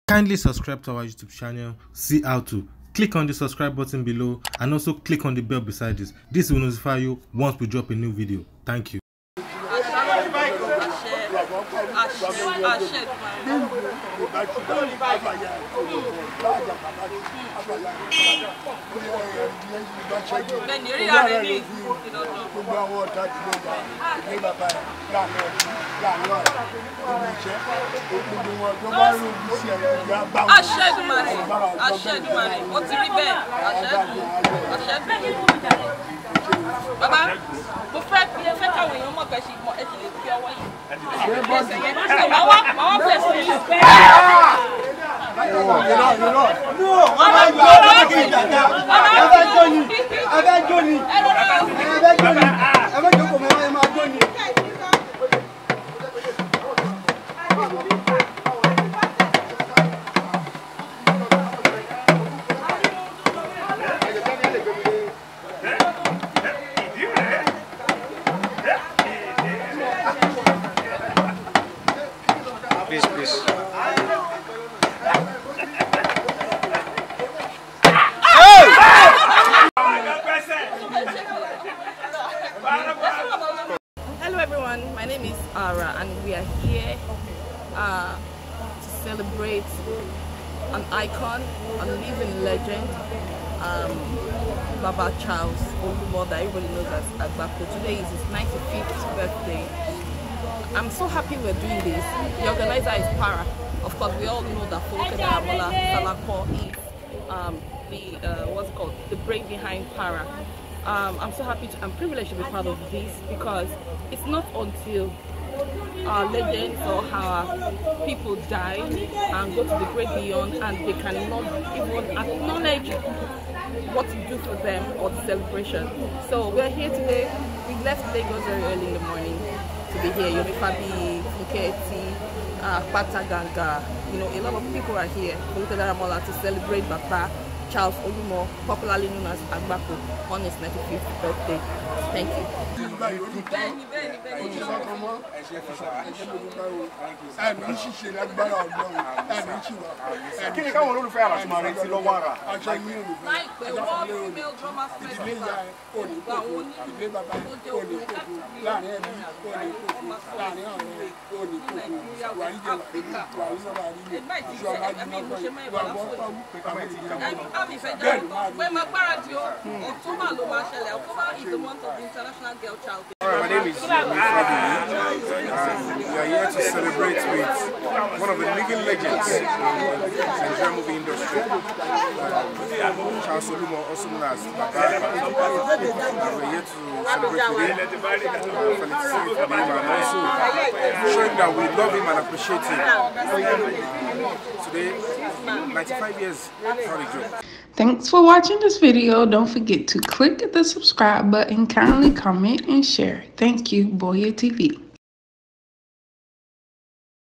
Kindly subscribe to our YouTube channel, see how to. Click on the subscribe button below and also click on the bell beside this. This will notify you once we drop a new video. Thank you. Baba, mo fẹ́ káwọn èèyàn mọ̀ pé ṣe mọ ẹ ti lè fi ọwọ́ yìí. Màá wá fẹ́ sí i. Please. Hello everyone, my name is Ara and we are here to celebrate an icon, a living legend, Baba Charles Olumo, that everybody knows as Agbako. Today is his 95th birthday. I'm so happy we're doing this. The organizer is Para. Of course, we all know that Folokadaramola Salako is the brain behind Para. I'm so happy I'm privileged to be part of this because it's not until our legends or our people die and go to the great beyond and they cannot even acknowledge what to do for them or the celebration. So we're here today. We left Lagos very early in the morning to be here. Yomifabi, Fuketi, Pataganga, a lot of people are here to celebrate Baba Charles Olumo, popularly known as Agbako, on his 95th birthday. Thank you. October is the month of the International Girl Child Day. My name is Yoruba, and we are here to celebrate with one of the living legends in the Nigerian movie industry, Charles Olumo, also known as Agbako. We're here to celebrate with him, felicitate him, and also showing that we love him and appreciate him. Today, 95 years, proud of job. Thanks for watching this video. Don't forget to click the subscribe button, kindly comment and share. Thank you, Boya TV.